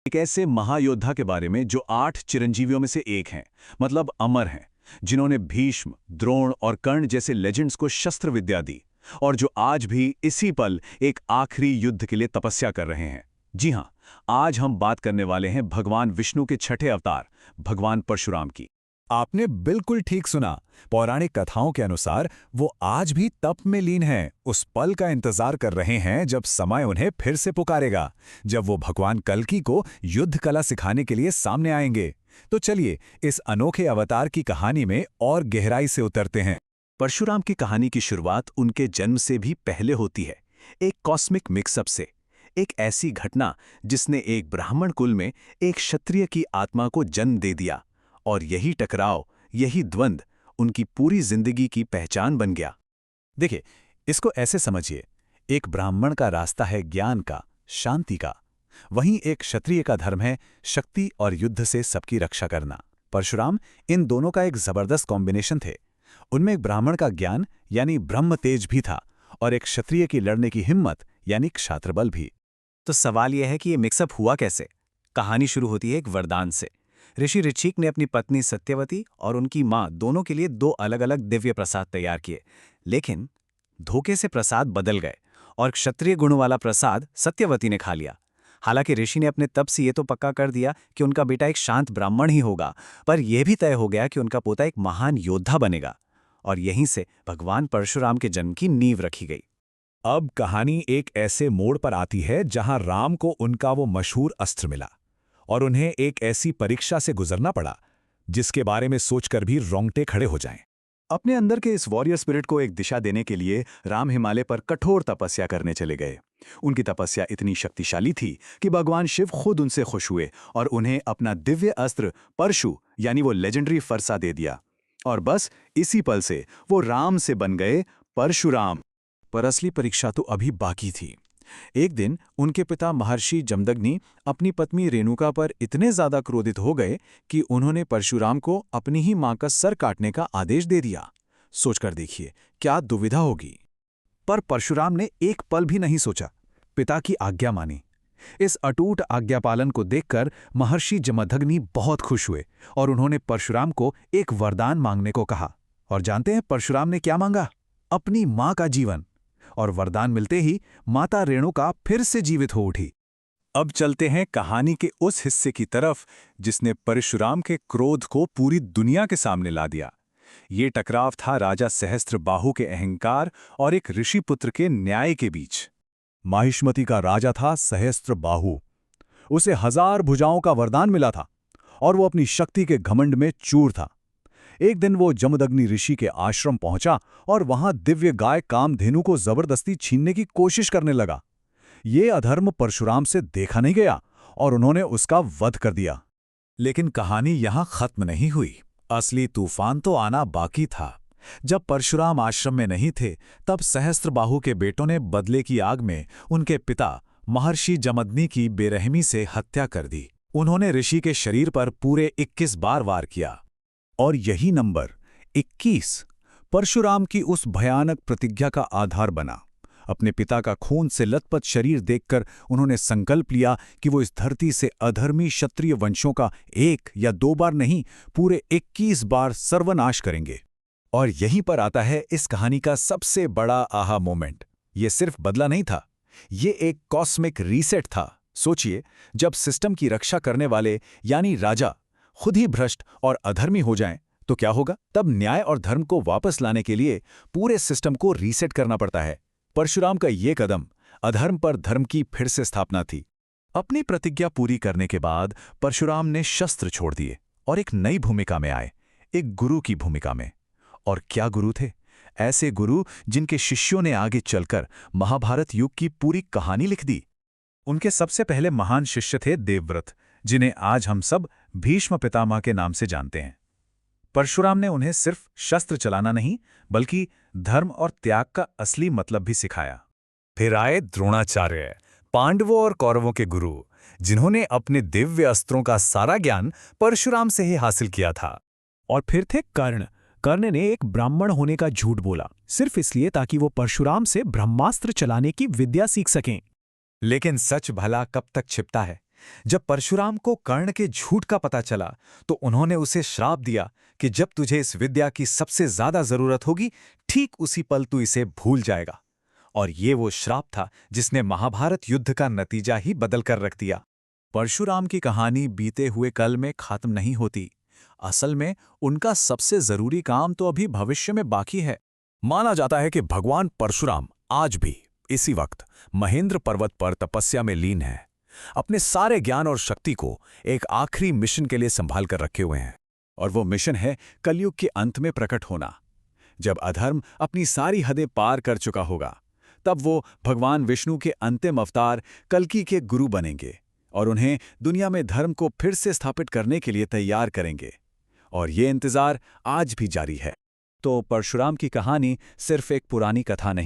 एक ऐसे महायोद्धा के बारे में जो 8 चिरंजीवियों में से एक हैं, मतलब अमर हैं, जिन्होंने भीष्म, द्रोण और कर्ण जैसे लेजेंड्स को शस्त्र विद्या दी और जो आज भी इसी पल एक आखिरी युद्ध के लिए तपस्या कर रहे हैं। जी हां, आज हम बात करने वाले हैं भगवान विष्णु के छठे अवतार, भगवान परशुराम की। आपने बिल्कुल ठीक सुना। पौराणिक कथाओं के अनुसार वो आज भी तप में लीन हैं, उस पल का इंतजार कर रहे हैं जब समय उन्हें फिर से पुकारेगा, जब वो भगवान कल्कि को युद्ध कला सिखाने के लिए सामने आएंगे। तो चलिए इस अनोखे अवतार की कहानी में और गहराई से उतरते हैं। परशुराम की कहानी की शुरुआत उनके जन्म से भी पहले होती है, एक कॉस्मिक मिक्सअप से। एक ऐसी घटना जिसने एक ब्राह्मण कुल में एक क्षत्रिय की आत्मा को जन्म दे दिया, और यही टकराव, यही द्वंद्व उनकी पूरी जिंदगी की पहचान बन गया। देखिए, इसको ऐसे समझिए, एक ब्राह्मण का रास्ता है ज्ञान का, शांति का, वहीं एक क्षत्रिय का धर्म है शक्ति और युद्ध से सबकी रक्षा करना। परशुराम इन दोनों का एक जबरदस्त कॉम्बिनेशन थे। उनमें एक ब्राह्मण का ज्ञान यानी ब्रह्म तेज भी था और एक क्षत्रिय की लड़ने की हिम्मत यानी क्षात्रबल भी। तो सवाल यह है कि ये मिक्सअप हुआ कैसे। कहानी शुरू होती है एक वरदान से। ऋषि ऋक्षिक ने अपनी पत्नी सत्यवती और उनकी मां दोनों के लिए 2 अलग-अलग दिव्य प्रसाद तैयार किए, लेकिन धोखे से प्रसाद बदल गए और क्षत्रिय गुण वाला प्रसाद सत्यवती ने खा लिया। हालांकि ऋषि ने अपने तप से ये तो पक्का कर दिया कि उनका बेटा एक शांत ब्राह्मण ही होगा, पर यह भी तय हो गया कि उनका पोता एक महान योद्धा बनेगा, और यहीं से भगवान परशुराम के जन्म की नींव रखी गई। अब कहानी एक ऐसे मोड़ पर आती है जहां राम को उनका वो मशहूर अस्त्र मिला और उन्हें एक ऐसी परीक्षा से गुजरना पड़ा जिसके बारे में सोचकर भी रोंगटे खड़े हो जाएं। अपने अंदर के इस वॉरियर स्पिरिट को एक दिशा देने के लिए राम हिमालय पर कठोर तपस्या करने चले गए। उनकी तपस्या इतनी शक्तिशाली थी कि भगवान शिव खुद उनसे खुश हुए और उन्हें अपना दिव्य अस्त्र परशु यानी वो लेजेंडरी फरसा दे दिया। और बस इसी पल से वो राम से बन गए परशुराम। पर असली परीक्षा तो अभी बाकी थी। एक दिन उनके पिता महर्षि जमदग्नि अपनी पत्नी रेणुका पर इतने ज्यादा क्रोधित हो गए कि उन्होंने परशुराम को अपनी ही मां का सर काटने का आदेश दे दिया। सोचकर देखिए क्या दुविधा होगी। पर परशुराम ने एक पल भी नहीं सोचा, पिता की आज्ञा मानी। इस अटूट आज्ञा पालन को देखकर महर्षि जमदग्नि बहुत खुश हुए और उन्होंने परशुराम को एक वरदान मांगने को कहा। और जानते हैं परशुराम ने क्या मांगा? अपनी मां का जीवन। और वरदान मिलते ही माता रेणुका फिर से जीवित हो उठी। अब चलते हैं कहानी के उस हिस्से की तरफ जिसने परशुराम के क्रोध को पूरी दुनिया के सामने ला दिया। ये टकराव था राजा सहस्त्रबाहु के अहंकार और एक ऋषिपुत्र के न्याय के बीच। माहिष्मति का राजा था सहस्त्रबाहु। उसे 1000 भुजाओं का वरदान मिला था और वो अपनी शक्ति के घमंड में चूर था। एक दिन वो जमदग्नि ऋषि के आश्रम पहुंचा और वहां दिव्य गाय कामधेनु को जबरदस्ती छीनने की कोशिश करने लगा। ये अधर्म परशुराम से देखा नहीं गया और उन्होंने उसका वध कर दिया। लेकिन कहानी यहां खत्म नहीं हुई। असली तूफान तो आना बाकी था। जब परशुराम आश्रम में नहीं थे, तब सहस्त्रबाहु के बेटों ने बदले की आग में उनके पिता महर्षि जमदग्नि की बेरहमी से हत्या कर दी। उन्होंने ऋषि के शरीर पर पूरे 21 बार वार किया और यही नंबर 21 परशुराम की उस भयानक प्रतिज्ञा का आधार बना। अपने पिता का खून से लथपथ शरीर देखकर उन्होंने संकल्प लिया कि वो इस धरती से अधर्मी क्षत्रिय वंशों का 1 या 2 बार नहीं, पूरे 21 बार सर्वनाश करेंगे। और यहीं पर आता है इस कहानी का सबसे बड़ा आहा मोमेंट। ये सिर्फ बदला नहीं था, ये एक कॉस्मिक रीसेट था। सोचिए, जब सिस्टम की रक्षा करने वाले यानी राजा खुद ही भ्रष्ट और अधर्मी हो जाएं, तो क्या होगा? तब न्याय और धर्म को वापस लाने के लिए पूरे सिस्टम को रीसेट करना पड़ता है। परशुराम का ये कदम अधर्म पर धर्म की फिर से स्थापना थी। अपनी प्रतिज्ञा पूरी करने के बाद परशुराम ने शस्त्र छोड़ दिए और एक नई भूमिका में आए, एक गुरु की भूमिका में। और क्या गुरु थे? ऐसे गुरु जिनके शिष्यों ने आगे चलकर महाभारत युग की पूरी कहानी लिख दी। उनके सबसे पहले महान शिष्य थे देवव्रत, जिन्हें आज हम सब भीष्म पितामह के नाम से जानते हैं। परशुराम ने उन्हें सिर्फ शस्त्र चलाना नहीं, बल्कि धर्म और त्याग का असली मतलब भी सिखाया। फिर आए द्रोणाचार्य, पांडवों और कौरवों के गुरु, जिन्होंने अपने दिव्य अस्त्रों का सारा ज्ञान परशुराम से ही हासिल किया था। और फिर थे कर्ण। कर्ण ने एक ब्राह्मण होने का झूठ बोला, सिर्फ इसलिए ताकि वो परशुराम से ब्रह्मास्त्र चलाने की विद्या सीख सकें। लेकिन सच भला कब तक छिपता है? जब परशुराम को कर्ण के झूठ का पता चला तो उन्होंने उसे श्राप दिया कि जब तुझे इस विद्या की सबसे ज्यादा जरूरत होगी, ठीक उसी पल तू इसे भूल जाएगा। और ये वो श्राप था जिसने महाभारत युद्ध का नतीजा ही बदल कर रख दिया। परशुराम की कहानी बीते हुए कल में खत्म नहीं होती। असल में उनका सबसे जरूरी काम तो अभी भविष्य में बाकी है। माना जाता है कि भगवान परशुराम आज भी इसी वक्त महेंद्र पर्वत पर तपस्या में लीन है, अपने सारे ज्ञान और शक्ति को एक आखिरी मिशन के लिए संभाल कर रखे हुए हैं। और वो मिशन है कलयुग के अंत में प्रकट होना। जब अधर्म अपनी सारी हदें पार कर चुका होगा, तब वो भगवान विष्णु के अंतिम अवतार कल्कि के गुरु बनेंगे और उन्हें दुनिया में धर्म को फिर से स्थापित करने के लिए तैयार करेंगे। और ये इंतजार आज भी जारी है। तो परशुराम की कहानी सिर्फ एक पुरानी कथा नहीं,